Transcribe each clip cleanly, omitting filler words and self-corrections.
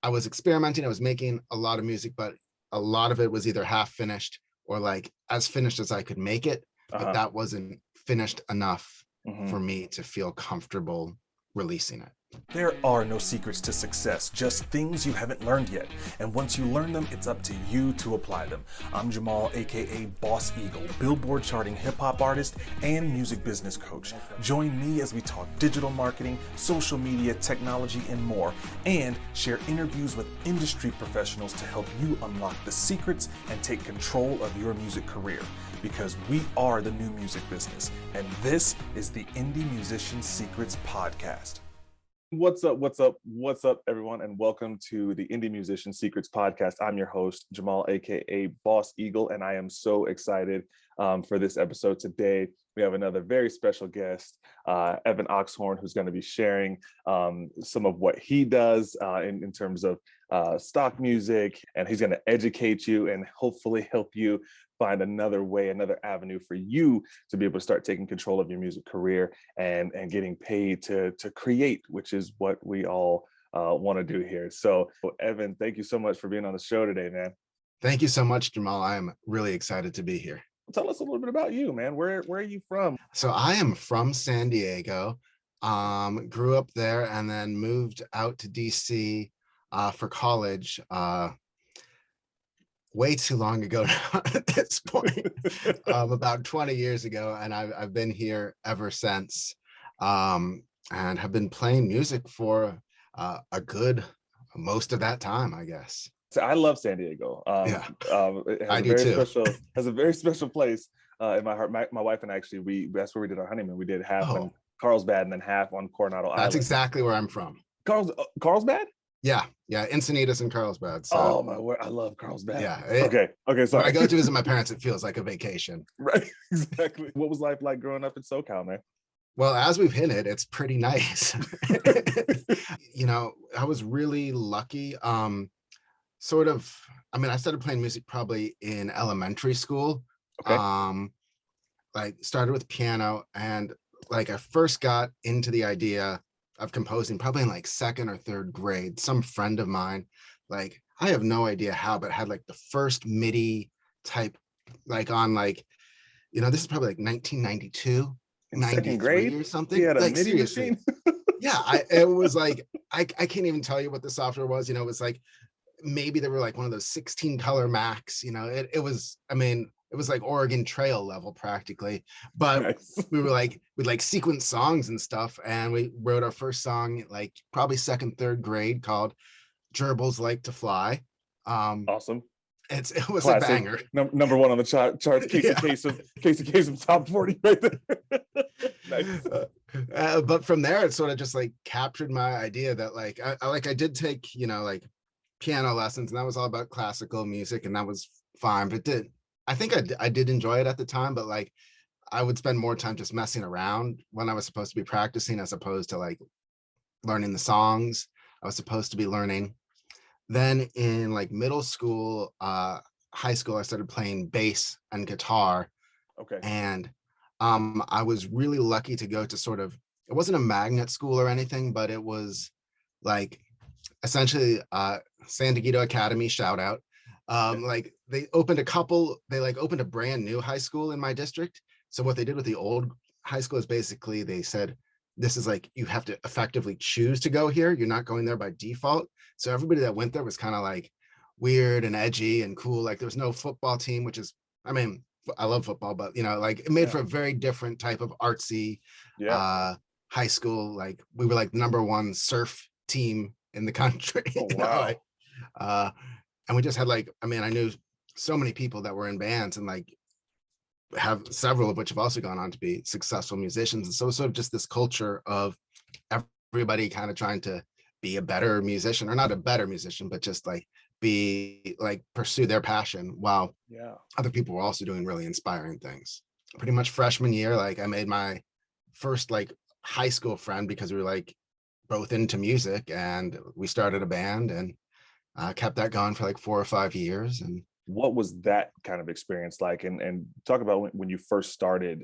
I was experimenting. I was making a lot of music, but a lot of it was either half finished or like as finished as I could make it. But that wasn't finished enough for me to feel comfortable releasing it. There are no secrets to success, just things you haven't learned yet. And once you learn them, it's up to you to apply them. I'm Jamal, aka Boss Eagle, Billboard charting hip hop artist and music business coach. Join me as we talk digital marketing, social media, technology, and more, and share interviews with industry professionals to help you unlock the secrets and take control of your music career. Because we are the new music business, and this is the Indie Musician Secrets Podcast. What's up, everyone, and welcome to the Indie Musician Secrets Podcast. I'm your host, Jamal, aka Boss Eagle, and I am so excited for this episode today. We have another very special guest, Evan Oxhorn, who's going to be sharing some of what he does in terms of stock music, and he's going to educate you and hopefully help you find another way, another avenue for you to be able to start taking control of your music career and getting paid to create, which is what we all want to do here. So Evan, thank you so much for being on the show today, man. Thank you so much, Jamal. I am really excited to be here. Tell us a little bit about you, man. Where are you from? So I am from San Diego, grew up there and then moved out to DC for college way too long ago now at this point, about 20 years ago. And I've been here ever since and have been playing music for a good most of that time, I guess. So I love San Diego. I do too. Has a very special place in my heart. My wife and I actually, that's where we did our honeymoon. We did half in Carlsbad and then half on Coronado Island. That's exactly where I'm from. Carlsbad? Yeah, Encinitas and Carlsbad. So. Oh my word, I love Carlsbad. Yeah. Okay. Sorry. When I go to visit my parents, it feels like a vacation. Right, exactly. What was life like growing up in SoCal, man? Well, as we've hinted, it's pretty nice. I was really lucky. I started playing music probably in elementary school. Okay. Started with piano, and I first got into the idea of composing probably in second or third grade. Some friend of mine, I have no idea how, but had the first MIDI type, this is probably 1992, in second grade or something. He had a MIDI machine. Yeah, it was I can't even tell you what the software was. It was maybe they were one of those 16 color Macs. It was Oregon Trail level practically, but nice. We were we'd sequence songs and stuff, and we wrote our first song probably second, third grade called Gerbils Like to Fly. Awesome. It was classic. A banger. Number one on the charts. Case of top 40 right there. Nice. But from there, it sort of just captured my idea that I did take piano lessons, and that was all about classical music, and that was fine. But I think I did enjoy it at the time, but I would spend more time just messing around when I was supposed to be practicing, as opposed to learning the songs I was supposed to be learning. Then in middle school, high school, I started playing bass and guitar. Okay. And I was really lucky to go to it wasn't a magnet school or anything, but it was essentially San Diego Academy, shout out. They opened opened a brand new high school in my district. So what they did with the old high school is basically they said, this is you have to effectively choose to go here. You're not going there by default. So everybody that went there was kind of weird and edgy and cool. There was no football team, which is, I love football, but it made for a very different type of artsy high school. We were the number one surf team in the country. Oh, wow. And we just had I knew so many people that were in bands, and have several of which have also gone on to be successful musicians. And so sort of just this culture of everybody kind of trying to be a better musician, or not a better musician, but just pursue their passion while other people were also doing really inspiring things. Pretty much freshman year, I made my first high school friend, because we were both into music, and we started a band and kept that going for 4 or 5 years. And what was that kind of experience like? And talk about when you first started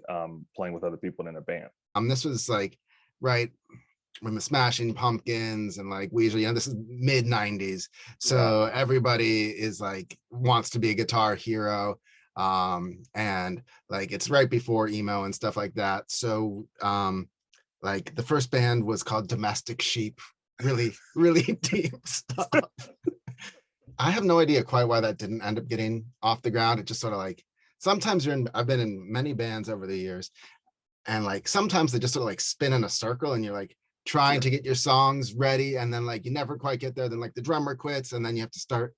playing with other people in a band. This was right when the Smashing Pumpkins and like Weezer, you know, this is mid 90s. Yeah. So everybody is like wants to be a guitar hero. And like it's right before emo and stuff like that. So like the first band was called Domestic Sheep, really, really deep stuff. I have no idea quite why that didn't end up getting off the ground. It just sort of like sometimes I've been in many bands over the years, and like sometimes they just sort of like spin in a circle and you're like trying to get your songs ready and then like you never quite get there, then like the drummer quits and then you have to start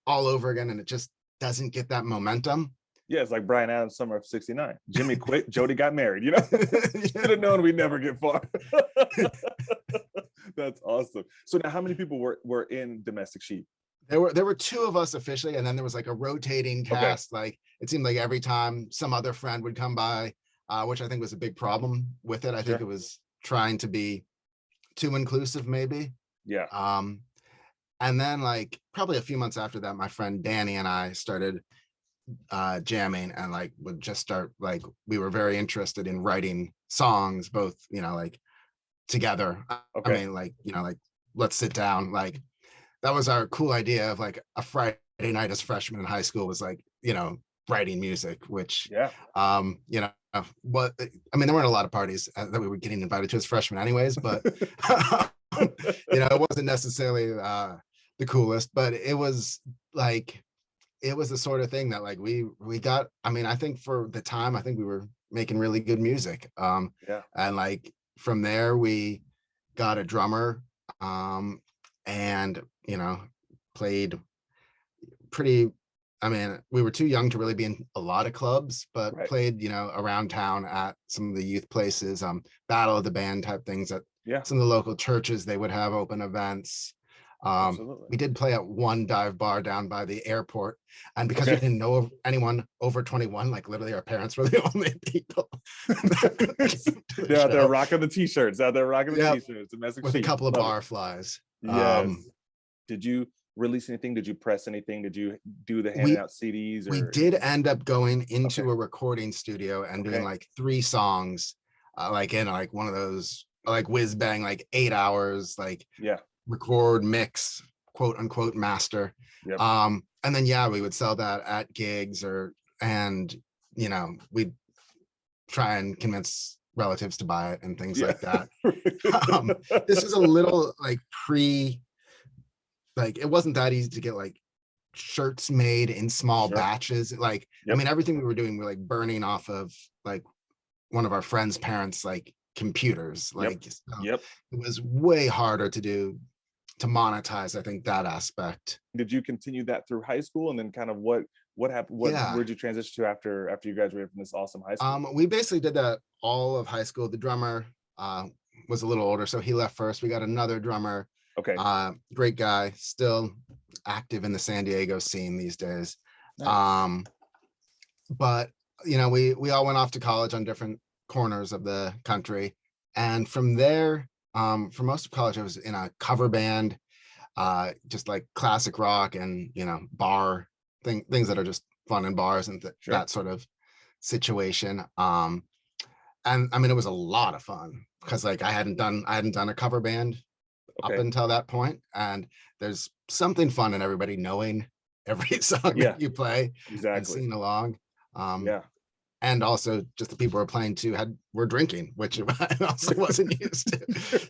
all over again and it just doesn't get that momentum. Yeah, it's like Bryan Adams' Summer of '69. Jimmy quit, Jody got married, you know? Should have known we'd never get far. That's awesome. So now how many people were in Domestic Sheep? There were two of us officially, and then there was like a rotating cast. Okay. Like it seemed like every time some other friend would come by, which I think was a big problem with it. I think it was trying to be too inclusive, maybe. Yeah. And then like probably a few months after that, my friend Danny and I started jamming and like would just start like we were very interested in writing songs, both, you know, like together. I mean, like, you know, like let's sit down. Like that was our cool idea of like a Friday night as freshmen in high school was like, you know, writing music, which, you know, what I mean, there weren't a lot of parties that we were getting invited to as freshmen anyways, but you know, it wasn't necessarily the coolest, but it was like, it was the sort of thing that like we got, I mean, I think for the time, I think we were making really good music. And like from there we got a drummer and, you know, played pretty, I mean, we were too young to really be in a lot of clubs, but played, you know, around town at some of the youth places, battle of the band type things at some of the local churches. They would have open events. We did play at one dive bar down by the airport, and because we didn't know anyone over 21, like literally our parents were the only people. They're out there rocking the t-shirts, t-shirts, with a couple of barflies. Yes. Did you release anything? Did you press anything? Did you do the handing out CDs? We did end up going into a recording studio and doing like 3 songs, like in like one of those like whiz bang, like 8 hours, like record, mix, quote unquote master. And then we would sell that at gigs and you know, we'd try and convince relatives to buy it and things like that. This was a little like like it wasn't that easy to get like shirts made in small batches. Like I mean, everything we were doing, we're like burning off of like one of our friends' parents like computers. Like it was way harder to do, to monetize, I think, that aspect. Did you continue that through high school, and then kind of what happened? Where'd you transition to after you graduated from this awesome high school? We basically did that all of high school. The drummer was a little older, so he left first. We got another drummer. Great guy, still active in the San Diego scene these days. Nice. But you know, we all went off to college on different corners of the country, and from there, for most of college, I was in a cover band, just like classic rock and, you know, bar things that are just fun in bars and that sort of situation. And I mean, it was a lot of fun because like I hadn't done a cover band up until that point, and there's something fun in everybody knowing every song that you play and singing along. And also just the people who were playing too were drinking, which I also wasn't used to.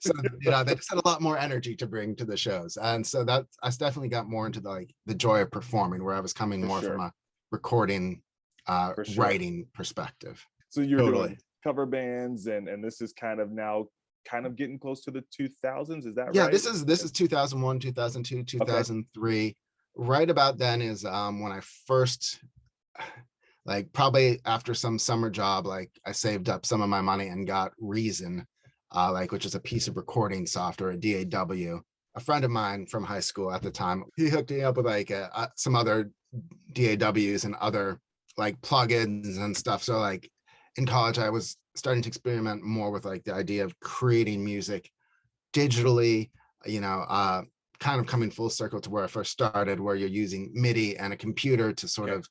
So, you know, they just had a lot more energy to bring to the shows. And so that I definitely got more into the joy of performing, where I was coming more from a recording, writing perspective. So you're doing cover bands, and this is kind of getting close to the 2000s. Is that right? Yeah, this is 2001, 2002, 2003. Right about then is when I first, like probably after some summer job, like I saved up some of my money and got Reason, like which is a piece of recording software, a DAW. A friend of mine from high school at the time, he hooked me up with like some other DAWs and other like plugins and stuff. So like in college, I was starting to experiment more with like the idea of creating music digitally, you know, kind of coming full circle to where I first started, where you're using MIDI and a computer to sort of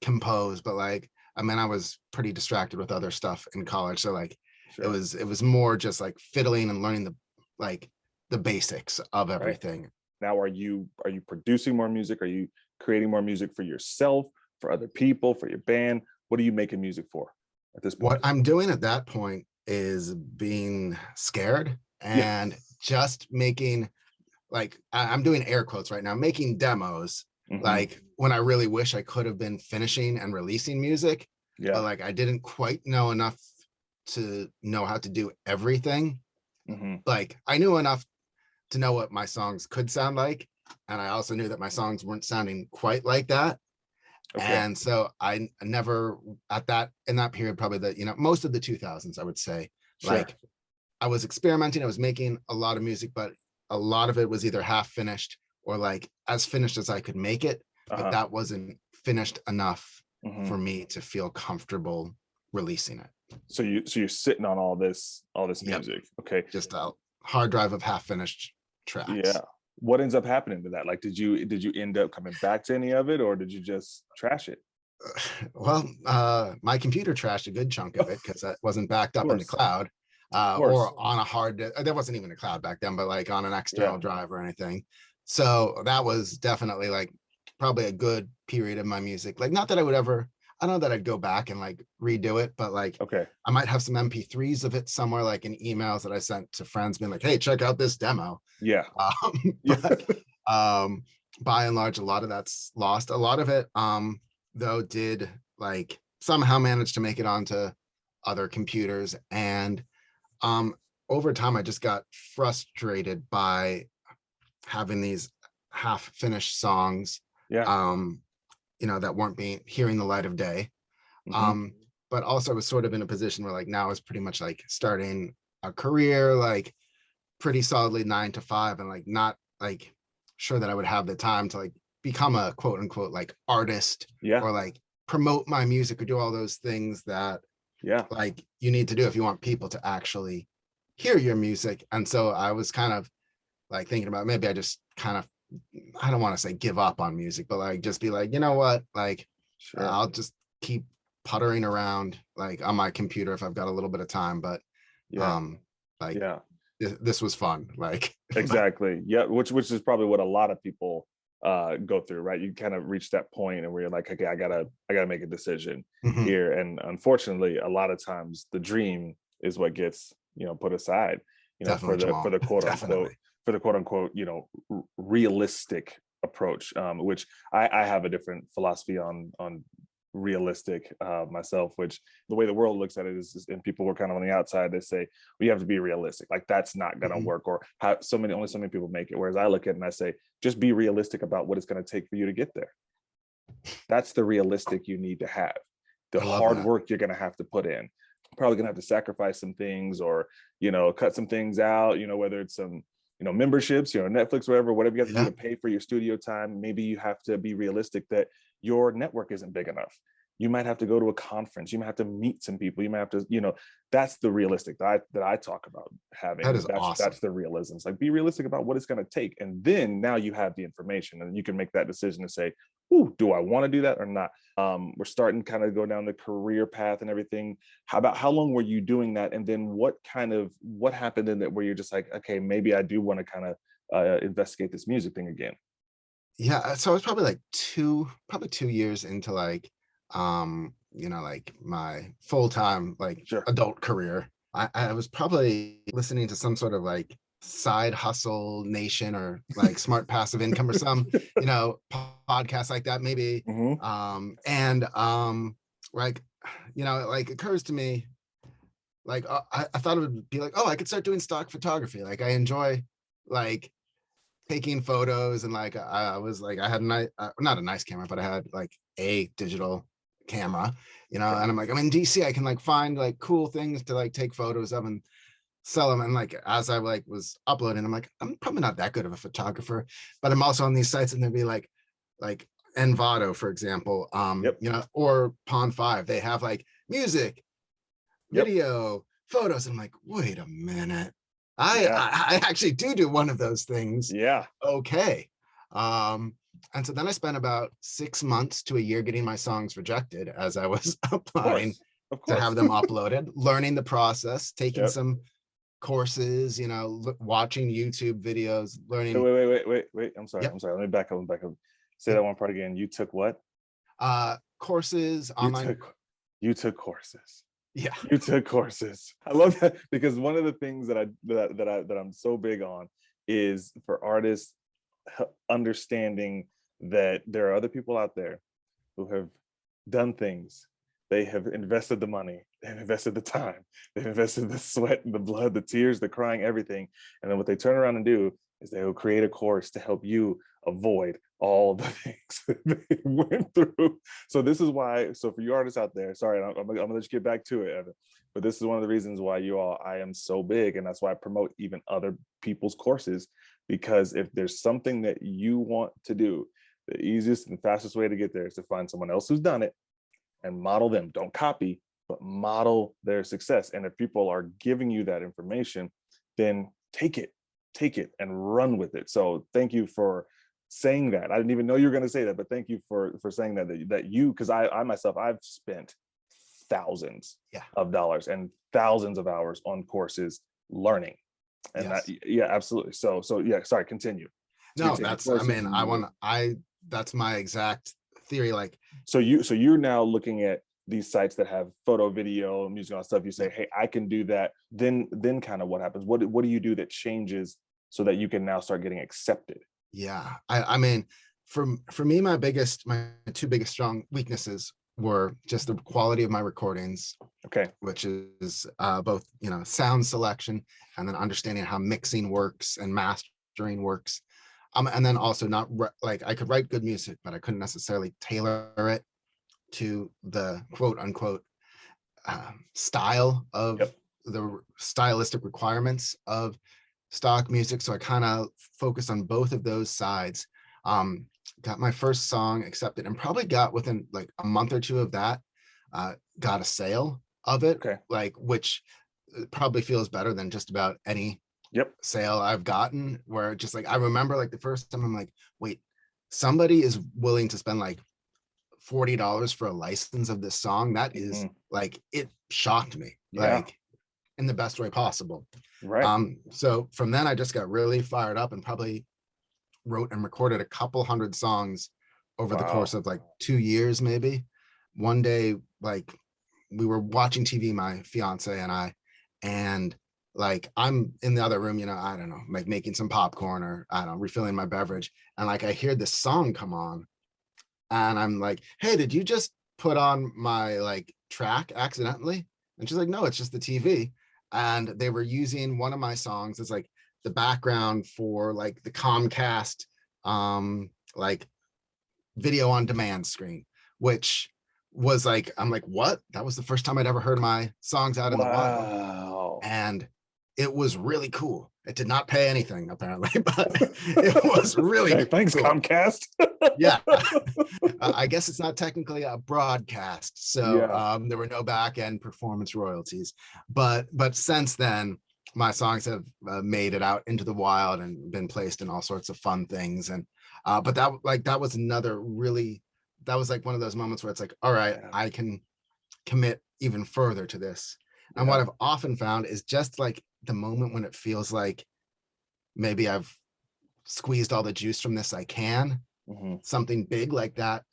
compose. But like, I mean, I was pretty distracted with other stuff in college. So like It Sure. was more just like fiddling and learning the basics of Right. everything. Now, are you producing more music? Are you creating more music for yourself, for other people, for your band? What are you making music for at this What point? I'm doing at that point is being scared Yeah. and just making, like, I'm doing air quotes right now, making demos, Hmm. like when I really wish I could have been finishing and releasing music, but Yeah. like I didn't quite know enough to know how to do everything. Hmm. Like I knew enough to know what my songs could sound like, and I also knew that my songs weren't sounding quite like that. Okay. And so I never, at that, in that period, probably most of the 2000s, I would say, Sure. like I was experimenting, I was making a lot of music, but a lot of it was either half finished or like as finished as I could make it, but Uh-huh. that wasn't finished enough Hmm. for me to feel comfortable releasing it. So you're sitting on all this Yep. music. Okay. Just a hard drive of half finished Yeah. tracks. What ends up happening to that? Like, did you end up coming back to any of it, or did you just trash it? Well, my computer trashed a good chunk of Of it because that wasn't backed up in the course. cloud, Of course. or on a there wasn't even a cloud back then, but like on an Yeah. external drive or anything. So that was definitely like probably a good period of my music. Like, not that I would ever, I don't know that I'd go back and like redo it, but like Okay. I might have some MP3s of it somewhere, like in emails that I sent to friends, being like, "Hey, check out this demo." Yeah. Yeah. But by and large, a lot of that's lost. A lot of it, though, did like somehow manage to make it onto other computers. And over time, I just got frustrated by having these half finished songs, Yeah. um, that weren't being hearing the light of day. Hmm. Um, but also I was sort of in a position where like now I was pretty much like starting a career, like pretty solidly 9 to 5, and like not like sure that I would have the time to like become a quote unquote like artist, Yeah. or like promote my music or do all those things that Yeah. like you need to do if you want people to actually hear your music. And so I was kind of like thinking about, maybe I just kind of, I don't want to say give up on music, but like just be like, you know what, like Sure. I'll just keep puttering around like on my computer if I've got a little bit of time. But Yeah. um like Yeah. this was fun, like Exactly. Yeah. Which is probably what a lot of people go through, right? You kind of reach that point and where you're like, okay, I gotta make a decision Mhm. here. And unfortunately, a lot of times the dream is what gets, put aside, Definitely, for Jamal. the quote unquote, Definitely. realistic approach, which I have a different philosophy on realistic myself, which the way the world looks at it is, and people who are kind of on the outside, they say we have to be realistic, like that's not going to Mhm. work, or how only so many people make it, whereas I look at it and I say just be realistic about what it's going to take for you to get there. That's the realistic you need to have. The I love hard that. work you're going to have to put in, probably going to have to sacrifice some things, or cut some things out, whether it's some memberships, Netflix, whatever you have to do Yeah. to pay for your studio time. Maybe you have to be realistic that your network isn't big enough. You might have to go to a conference, you might have to meet some people, you might have to, that's the realistic that I talk about having. That And is that's awesome. the realism. It's like, be realistic about what it's going to take, and then now you have the information and you can make that decision to say, ooh, do I want to do that or not? We're starting to kind of go down the career path and everything. How long were you doing that? And then what happened in that where you're just like, okay, maybe I do want to kind of investigate this music thing again? Yeah, so I was probably like 2 years into like like my full-time like Sure. adult career. I was probably listening to some sort of like Side Hustle Nation or like Smart Passive Income or some, podcast like that maybe. Hmm. And like, like occurs to me, like I thought it would be like, oh, I could start doing stock photography. Like I enjoy like taking photos, and like I was like, I had a nice, not a nice camera, but I had like a digital camera, Okay. and I'm like, I'm in DC, I can like find like cool things to like take photos of and sell them. And like as I like was uploading, I'm like, I'm probably not that good of a photographer, but I'm also on these sites, and they'd be like Envato, for example, Yep. or Pond5. They have like music, Yep. video, photos. And I'm like, wait a minute. I, Yeah. I I actually do one of those things. Yeah. Okay. Um, and so then I spent about 6 months to a year getting my songs rejected as I was Of applying course. Of to course. have them uploaded, learning the process, taking Yep. some courses, watching YouTube videos, Wait, learning. wait, wait, wait, wait. I'm sorry. Yep. I'm sorry. Let me back up. Back up. Say Yep. that one part again. You took what? Courses, You online. took courses. Yeah. You took courses. I love that because one of the things that I'm so big on is for artists understanding that there are other people out there who have done things. They have invested the money, they've invested the time, they've invested the sweat, the blood, the tears, the crying, everything. And then what they turn around and do is they will create a course to help you avoid all the things that they went through. So this is why, so for you artists out there, sorry, I'm gonna let you get back to it, Evan, but this is one of the reasons why I am so big, and that's why I promote even other people's courses, because if there's something that you want to do, the easiest and fastest way to get there is to find someone else who's done it and model them. Don't copy, but model their success. And if people are giving you that information, then take it and run with it. So thank you for saying that. I didn't even know you were going to say that, but thank you for saying that you, because I myself, I've spent thousands of dollars and thousands of hours on courses learning. And Yes. yeah, absolutely. So yeah, sorry, continue. No, that's my exact theory. Like, so you're now looking at these sites that have photo, video, music, all stuff. You say, hey, I can do that. Then kind of what happens? What do you do that changes so that you can now start getting accepted? Yeah, I mean, for me, my two biggest strong weaknesses were just the quality of my recordings. Okay. Which is both, sound selection and then understanding how mixing works and mastering works. And then also not like I could write good music, but I couldn't necessarily tailor it to the quote unquote style of the stylistic requirements of stock music. So I kind of focused on both of those sides. Got my first song accepted and probably got within like a month or two of that, got a sale of it, which probably feels better than just about any sale I've gotten, where just like I remember like the first time I'm like, wait, somebody is willing to spend like $40 for a license of this song. That is like, it shocked me, like in the best way possible. Right. So from then I just got really fired up and probably wrote and recorded a couple hundred songs over the course of like 2 years, maybe. One day, like we were watching TV, my fiance and I, and like I'm in the other room, I don't know, like making some popcorn or I don't know, refilling my beverage. And like I hear this song come on and I'm like, hey, did you just put on my like track accidentally? And she's like, no, it's just the TV. And they were using one of my songs as like the background for like the Comcast like video on demand screen, which was like, I'm like, what? That was the first time I'd ever heard my songs out in the wild. And it was really cool. It did not pay anything apparently, but it was really hey, thanks cool. Comcast. Yeah. I guess it's not technically a broadcast, so there were no back end performance royalties, but since then my songs have made it out into the wild and been placed in all sorts of fun things. And but that was that was like one of those moments where it's like, all right, I can commit even further to this. And what I've often found is just like the moment when it feels like maybe I've squeezed all the juice from this I can, something big like that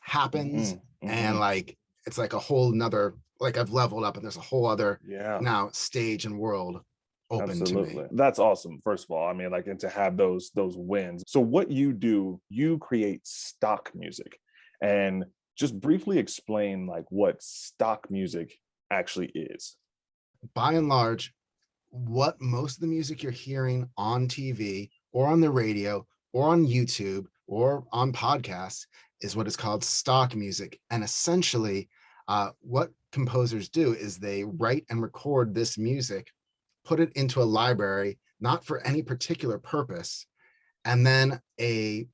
happens. And like it's like a whole nother, like I've leveled up and there's a whole other now stage and world open to me. That's awesome. First of all, I mean, like, and to have those wins. So what you do, you create stock music, and just briefly explain like what stock music actually is. By and large, what most of the music you're hearing on TV or on the radio or on YouTube or on podcasts is what is called stock music. And essentially what composers do is they write and record this music, put it into a library, not for any particular purpose, and then a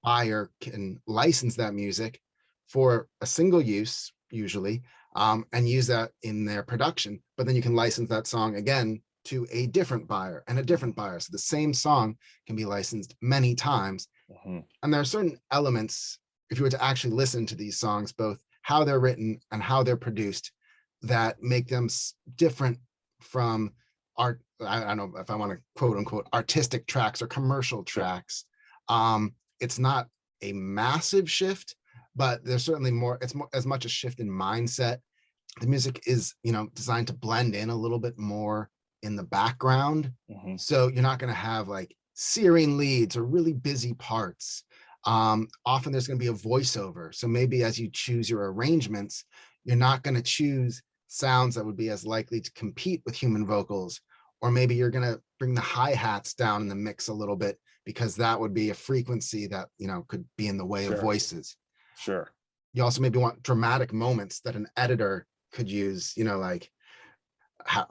buyer can license that music for a single use, usually, and use that in their production. But then you can license that song again to a different buyer and a different buyer. So the same song can be licensed many times. And there are certain elements, if you were to actually listen to these songs, both how they're written and how they're produced, that make them different from art. I don't know if I want to quote unquote artistic tracks or commercial Sure. tracks. It's not a massive shift, but there's certainly more. It's more, as much a shift in mindset. The music is, designed to blend in a little bit more in the background. Mhm. So you're not going to have like searing leads or really busy parts. Often there's going to be a voiceover. So maybe as you choose your arrangements, you're not going to choose sounds that would be as likely to compete with human vocals, or maybe you're going to bring the hi-hats down in the mix a little bit because that would be a frequency that, could be in the way of Sure. voices. Sure. You also maybe want dramatic moments that an editor could use, like how,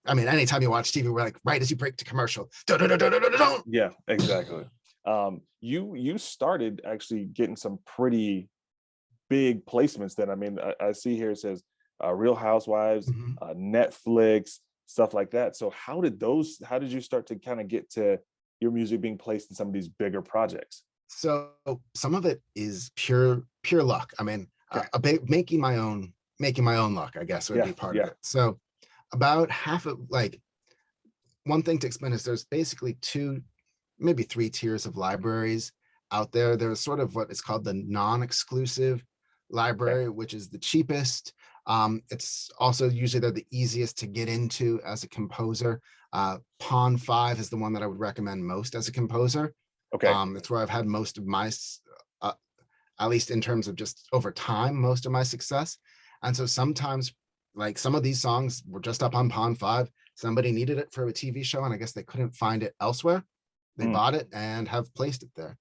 anytime you watch TV, we're like, right as you break to commercial. Yeah, exactly. You started actually getting some pretty big placements then. I see here it says Real Housewives, Mhm. Netflix, stuff like that. So how did you start to kind of get to your music being placed in some of these bigger projects? So some of it is pure luck. Okay. Making my own luck, I guess, would be part of Yeah. it. So about half of, like, one thing to explain is there's basically two, maybe three tiers of libraries out there. There's sort of what is called the non-exclusive library, Okay. which is the cheapest. It's also usually they're the easiest to get into as a composer. Pond 5 is the one that I would recommend most as a composer. Okay. It's where I've had most of my, uh, at least in terms of just over time, most of my success. And so sometimes, like, some of these songs were just up on Pond 5. Somebody needed it for a TV show, and I guess they couldn't find it elsewhere. They Mm. bought it and have placed it there.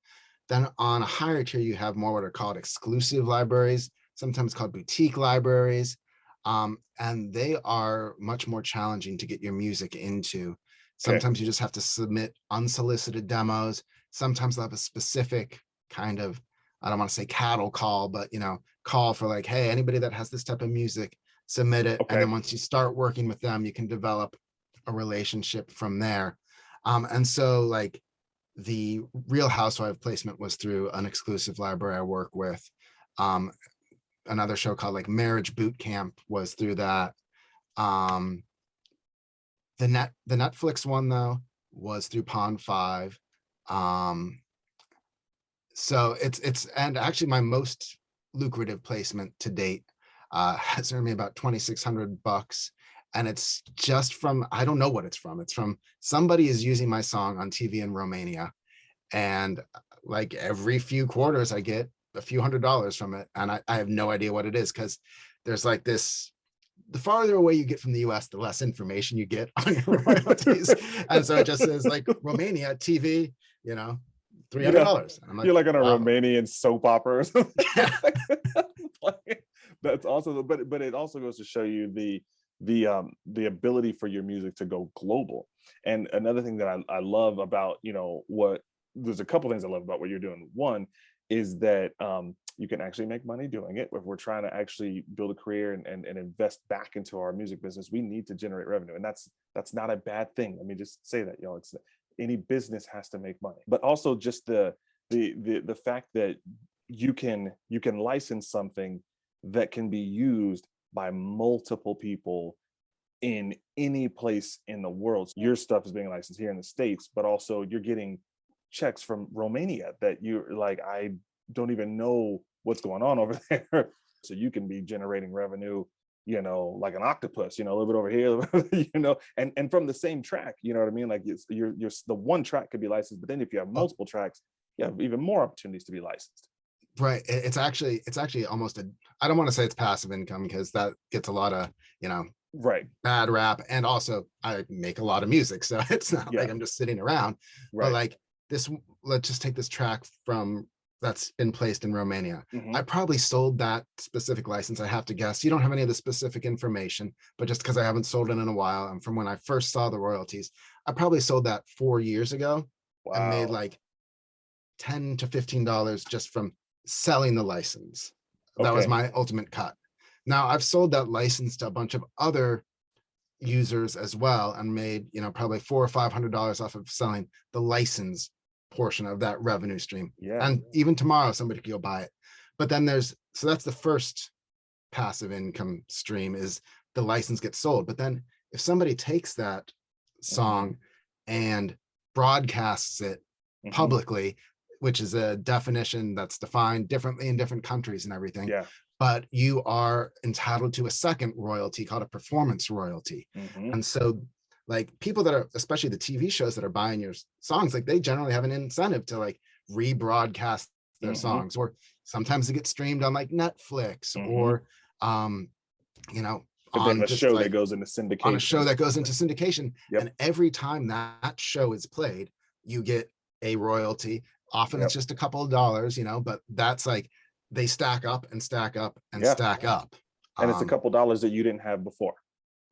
Then on a higher tier, you have more what are called exclusive libraries, sometimes called boutique libraries. And they are much more challenging to get your music into. Okay. Sometimes you just have to submit unsolicited demos. Sometimes they'll have a specific kind of, I don't want to say cattle call, but, call for like, hey, anybody that has this type of music, submit it. Okay. And then once you start working with them, you can develop a relationship from there. And so, like, the Real Housewife placement was through an exclusive library I work with. Another show called like Marriage Boot Camp was through that. The Netflix one, though, was through Pond 5. So it's and actually my most lucrative placement to date has earned me about $2,600, and it's just from, I don't know what it's from. It's from somebody is using my song on TV in Romania, and like every few quarters I get a few $100s from it, and I have no idea what it is, because there's like this, the farther away you get from the US, the less information you get on your royalties. And so it just says like Romania TV, $300. And I'm like, You're like on a wow. Romanian soap opera or something. Yeah. That's also, but it also goes to show you the ability for your music to go global. And another thing that I love about, there's a couple things I love about what you're doing. One is that you can actually make money doing it. If we're trying to actually build a career and invest back into our music business, we need to generate revenue. And that's not a bad thing. Let me just say that, it's any business has to make money, but also just the fact that you can license something that can be used by multiple people in any place in the world. Your stuff is being licensed here in the States, but also you're getting checks from Romania that you're like, I don't even know what's going on over there. So you can be generating revenue, like an octopus, a little bit over here, and from the same track, you know what I mean? Like you're the one track could be licensed, but then if you have multiple tracks, you have even more opportunities to be licensed. Right. It's actually almost I don't want to say it's passive income, because that gets a lot of, Right. bad rap. And also I make a lot of music, so it's not like I'm just sitting around. Right. But like this, let's just take this track that's been placed in Romania. Mhm. I probably sold that specific license. I have to guess. You don't have any of the specific information, but just because I haven't sold it in a while, and from when I first saw the royalties, I probably sold that 4 years ago. And made Wow. like $10 to $15 just from selling the license. That was Okay. my ultimate cut. Now I've sold that license to a bunch of other users as well, and made, probably $400 or $500 off of selling the license portion of that revenue stream. Yeah. And even tomorrow somebody could go buy it. But then so that's the first passive income stream is the license gets sold. But then if somebody takes that song and broadcasts it publicly, which is a definition that's defined differently in different countries and everything, but you are entitled to a second royalty called a performance royalty. And so like people that are, especially the TV shows that are buying your songs, like they generally have an incentive to like rebroadcast their songs, or sometimes they get streamed on like Netflix or you know, if they have a show like, that goes into syndication. On a show that goes into syndication. And every time that show is played, you get a royalty. Often it's just a couple of dollars, you know, but that's like they stack up and stack up and stack up. And it's a couple dollars that you didn't have before.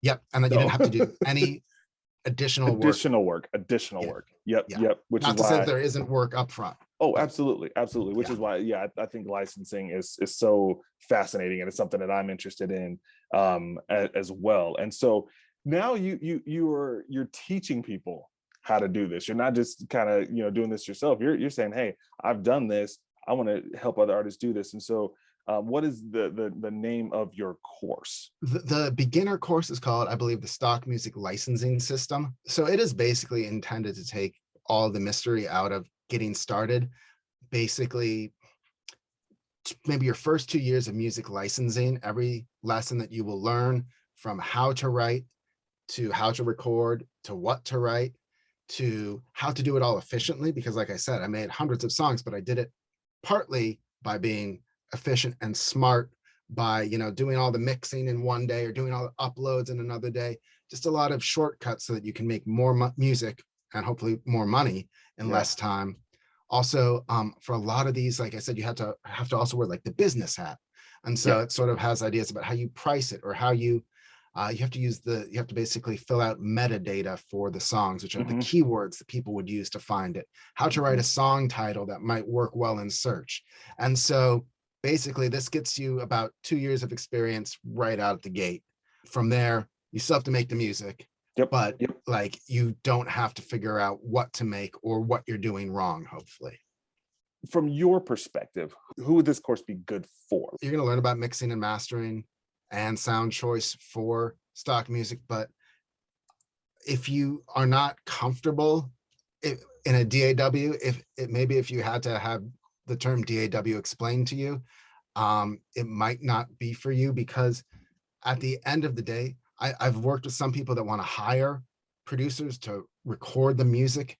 Yep. And then you didn't have to do any additional work. Yep. Which Not is to why say that there isn't work up front. Oh, absolutely. Which is why, I think licensing is so fascinating, and it's something that I'm interested in as well. And so now you're teaching people how to do this. You're not just kind of doing this yourself. You're saying, hey, I've done this. I want to help other artists do this. And so, what is the name of your course? The beginner course is called, I believe, the Stock Music Licensing System. So it is basically intended to take all the mystery out of getting started. Basically, maybe your first 2 years of music licensing, every lesson that you will learn, from how to write to how to record to what to write to how to do it all efficiently. Because like I said, I made hundreds of songs, but I did it partly by being efficient and smart, by doing all the mixing in one day or doing all the uploads in another day. Just a lot of shortcuts so that you can make more music and hopefully more money in less time. Also, for a lot of these, like I said, you have to also wear like the business hat. And so it sort of has ideas about how you price it, or how you have to basically fill out metadata for the songs, which are the keywords that people would use to find it, how to write a song title that might work well in search. And so basically this gets you about 2 years of experience right out of the gate. From there, you still have to make the music. But like you don't have to figure out what to make or what you're doing wrong, hopefully. From your perspective, who would this course be good for? You're going to learn about mixing and mastering and sound choice for stock music. But if you are not comfortable in a DAW, if you had to have the term DAW explained to you, it might not be for you, because at the end of the day, I've worked with some people that want to hire producers to record the music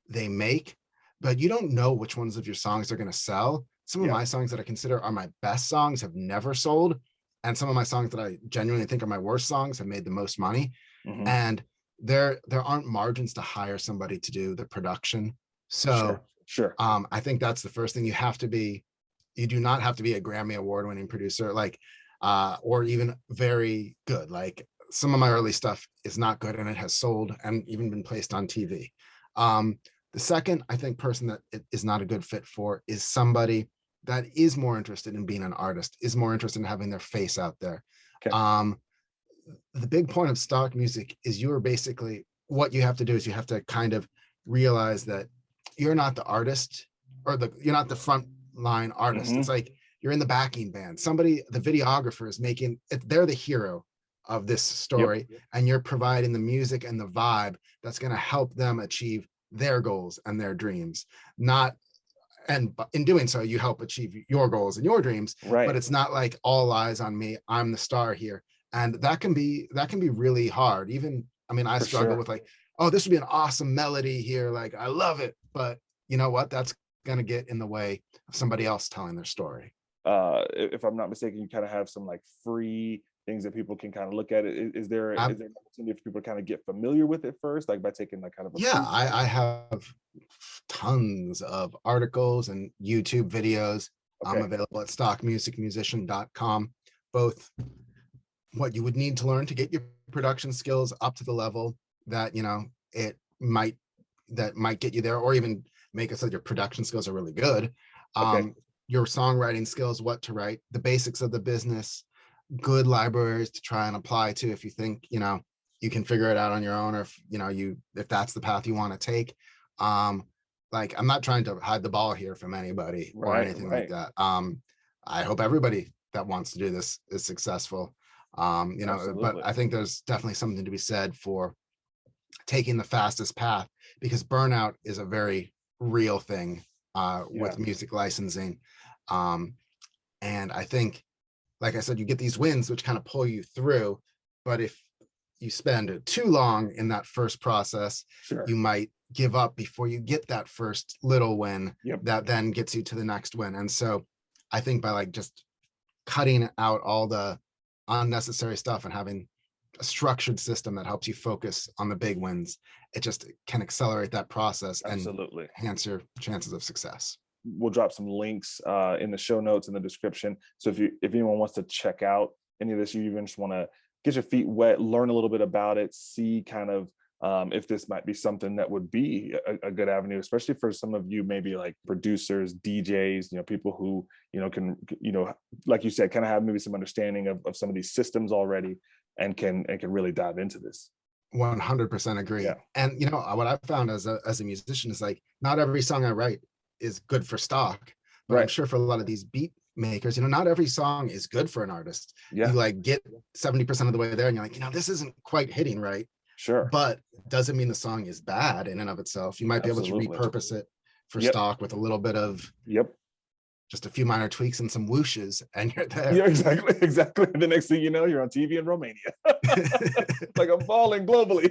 they make, but you don't know which ones of your songs are going to sell. Some of my songs that I consider are my best songs have never sold. And some of my songs that I genuinely think are my worst songs have made the most money. And there aren't margins to hire somebody to do the production. So I think that's the first thing. You do not have to be a Grammy award-winning producer, like, or even very good. Like, some of my early stuff is not good, and it has sold and even been placed on TV. The second, I think, person that it is not a good fit for is somebody that is more interested in being an artist, is more interested in having their face out there. The big point of stock music is what you have to do is you have to kind of realize that you're not the artist, or you're not the front line artist. It's like you're in the backing band. The videographer is making it, they're the hero of this story, and you're providing the music and the vibe that's going to help them achieve their goals and their dreams. And in doing so, you help achieve your goals and your dreams, but it's not like all eyes on me, I'm the star here. And that can be really hard. I struggle with like, oh, this would be an awesome melody here, like I love it, but you know what, that's going to get in the way of somebody else telling their story. If I'm not mistaken, you kind of have some like free things that people can kind of look at it. Is there an opportunity for people to kind of get familiar with it first, like by taking like kind of I have tons of articles and YouTube videos available at stockmusicmusician.com, both what you would need to learn to get your production skills up to the level that might get you there, or even make it so that your production skills are really good. Your songwriting skills, what to write, the basics of the business, good libraries to try and apply to if you think you can figure it out on your own, or if that's the path you want to take. Like, I'm not trying to hide the ball here from anybody or anything like that. I hope everybody that wants to do this is successful. You know, but Absolutely. I think there's definitely something to be said for taking the fastest path, because burnout is a very real thing Yeah. with music licensing. Um, and I think, like I said, you get these wins which kind of pull you through, but if you spend too long in that first process, Sure. you might give up before you get that first little win Yep. that then gets you to the next win. And so I think by like just cutting out all the unnecessary stuff and having a structured system that helps you focus on the big wins, it just can accelerate that process and Absolutely. enhance your chances of success. We'll drop some links in the show notes in the description. So if anyone wants to check out any of this, you even just want to get your feet wet, learn a little bit about it, see kind of if this might be something that would be a good avenue, especially for some of you, maybe like producers, DJs, you know, people who, you know, can, you know, like you said, kind of have maybe some understanding of some of these systems already, and can really dive into this. 100% agree. Yeah. And you know what I've found as a musician is like, not every song I write is good for stock, but Right. I'm sure for a lot of these beat makers, you know, not every song is good for an artist. Yeah. You like get 70% of the way there and you're like, you know, this isn't quite hitting right. Sure. But doesn't mean the song is bad in and of itself. You might be able to Absolutely. repurpose it for Yep. stock with a little bit of Yep. just a few minor tweaks and some whooshes, and you're there. Yeah, exactly. The next thing you know, you're on TV in Romania. Like I'm balling globally.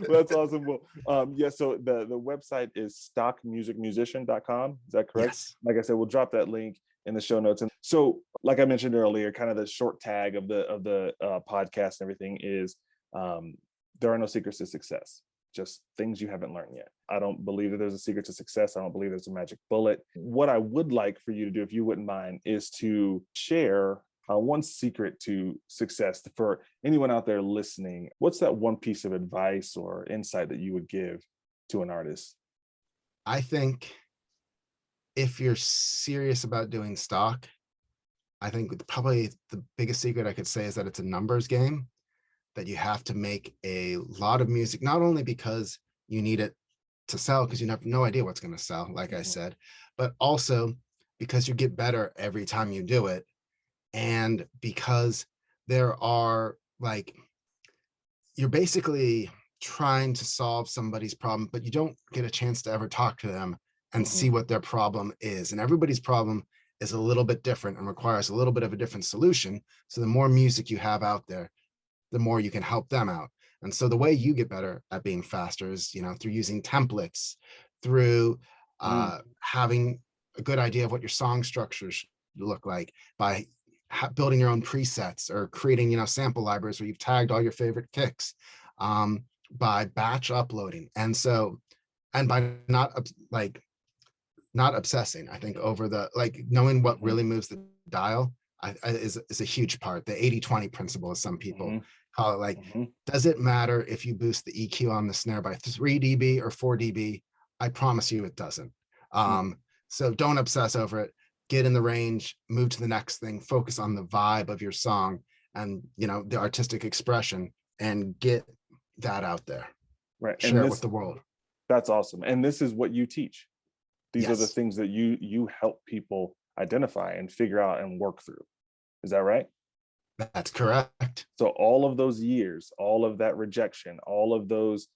That's awesome. Well, yeah, so the website is stockmusicmusician.com. Is that correct? Yes. Like I said, we'll drop that link in the show notes. And so, like I mentioned earlier, kind of the short tag of the podcast and everything is there are no secrets to success, just things you haven't learned yet. I don't believe that there's a secret to success. I don't believe there's a magic bullet. What I would like for you to do, if you wouldn't mind, is to share one secret to success for anyone out there listening. What's that one piece of advice or insight that you would give to an artist? I think if you're serious about doing stock, I think probably the biggest secret I could say is that it's a numbers game, that you have to make a lot of music, not only because you need it to sell, because you have no idea what's going to sell, like I said, but also because you get better every time you do it. And because there are like, you're basically trying to solve somebody's problem, but you don't get a chance to ever talk to them and see what their problem is. And everybody's problem is a little bit different and requires a little bit of a different solution. So the more music you have out there, the more you can help them out. And so the way you get better at being faster is, you know, through using templates, through having a good idea of what your song structure should look like, by building your own presets or creating, you know, sample libraries where you've tagged all your favorite kicks, by batch uploading. And so, and by not obsessing, I think, over the, like, knowing what really moves the dial is a huge part. The 80-20 principle, as some people call it. Like, does it matter if you boost the EQ on the snare by 3 dB or 4 dB? I promise you it doesn't. So don't obsess over it. Get in the range, move to the next thing, focus on the vibe of your song and, you know, the artistic expression, and get that out there. Right. Share it with the world. That's awesome. And this is what you teach. These are the Yes. things that you help people identify and figure out and work through. Is that right? That's correct. So all of those years, all of that rejection, all of those,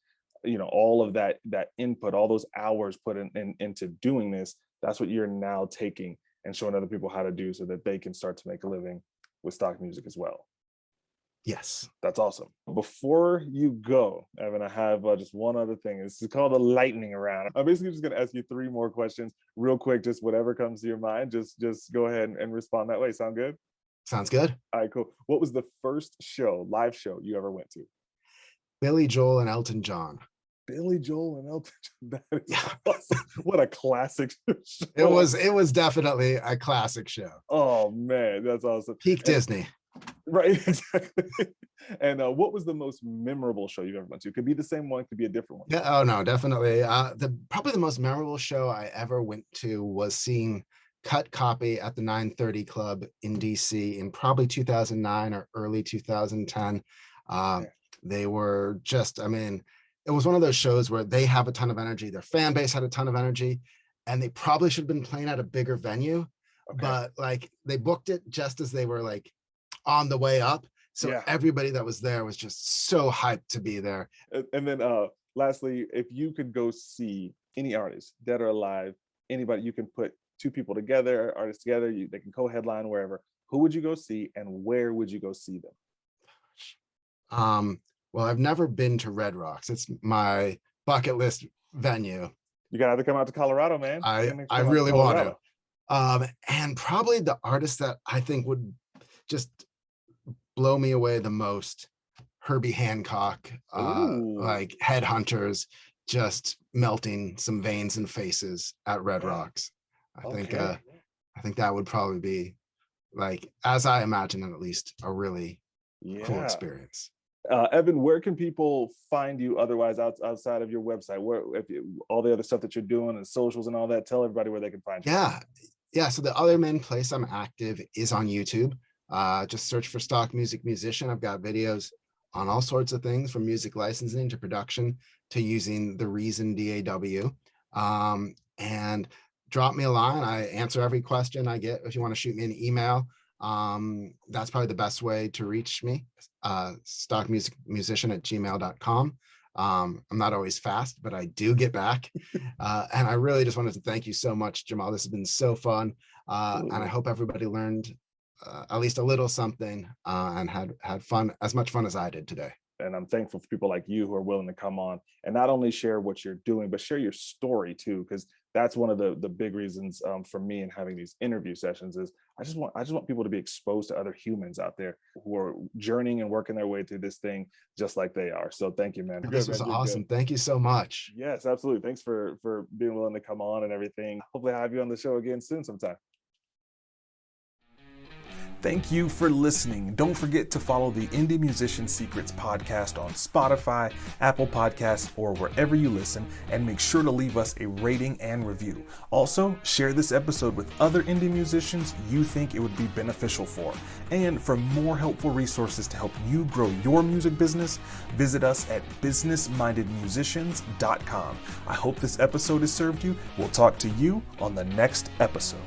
you know, all of that input, all those hours put into doing this, that's what you're now taking and showing other people how to do so that they can start to make a living with stock music as well. Yes. That's awesome. Before you go, Evan, I have just one other thing. This is called the lightning round. I'm basically just going to ask you 3 more questions real quick, just whatever comes to your mind. Just go ahead and respond that way. Sound good? Sounds good. All right, cool. What was the first live show you ever went to? Billy Joel and Elton John. Billy Joel and Elton John. That is awesome. What a classic show. It was definitely a classic show. Oh man, that's awesome. Peak Disney. Right, exactly. And what was the most memorable show you've ever went to? Could be the same one, could be a different one. Yeah, oh no, definitely. Probably the most memorable show I ever went to was seeing Cut Copy at the 930 Club in DC in probably 2009 or early 2010. They were just, I mean, it was one of those shows where they have a ton of energy. Their fan base had a ton of energy, and they probably should have been playing at a bigger venue. Okay. but like they booked it just as they were like on the way up. So Yeah. everybody that was there was just so hyped to be there. And then lastly, if you could go see any artist, dead or alive, anybody, you can put two people together, artists together, they can co-headline wherever. Who would you go see and where would you go see them? Well, I've never been to Red Rocks. It's my bucket list venue. You gotta have to come out to Colorado, man. I really want to. And probably the artist that I think would just blow me away the most, Herbie Hancock, like Headhunters, just melting some veins and faces at Red Rocks. I think that would probably be, like, as I imagine it, at least, a really cool experience. Evan, where can people find you otherwise outside of your website? Where, all the other stuff that you're doing and socials and all that, tell everybody where they can find you. Yeah. So the other main place I'm active is on YouTube. Just search for Stock Music Musician. I've got videos on all sorts of things, from music licensing to production to using the Reason DAW. And drop me a line. I answer every question I get. If you want to shoot me an email, that's probably the best way to reach me. stockmusicmusician@gmail.com. I'm not always fast, but I do get back. And I really just wanted to thank you so much, Jamal. This has been so fun. And I hope everybody learned at least a little something and had fun, as much fun as I did today. And I'm thankful for people like you who are willing to come on and not only share what you're doing, but share your story too, because that's one of the big reasons for me in having these interview sessions is I just want people to be exposed to other humans out there who are journeying and working their way through this thing just like they are. So thank you, man. This was awesome. Thank you so much. Yes, absolutely. Thanks for being willing to come on and everything. Hopefully I'll have you on the show again soon sometime. Thank you for listening. Don't forget to follow the Indie Musician Secrets podcast on Spotify, Apple Podcasts, or wherever you listen, and make sure to leave us a rating and review. Also, share this episode with other indie musicians you think it would be beneficial for. And for more helpful resources to help you grow your music business, visit us at businessmindedmusicians.com. I hope this episode has served you. We'll talk to you on the next episode.